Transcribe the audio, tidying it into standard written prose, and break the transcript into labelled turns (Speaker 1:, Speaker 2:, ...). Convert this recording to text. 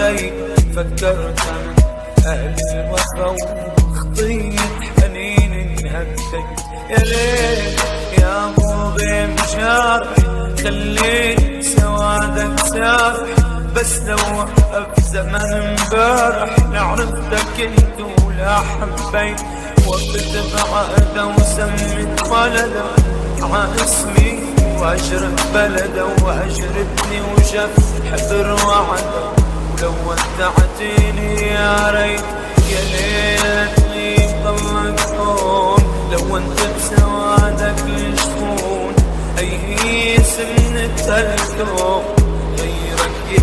Speaker 1: ريت فكرت أهل الوفا وخطية حنين انهكت. يا ليل يا ابو غيم جارح خليت سوادك سارح، بس لو وقف زمن امبارح لعرفتك انت ولا حبيت. وقت بعقده وسمت ولده ع اسمي واجرب بلده، واجربني وجف حبر وعده. ولو ودعتني يا ريت يا ليل تغيب ضلك هون، لو انت بسوادك الجفون اي اسم من التلكون غيرك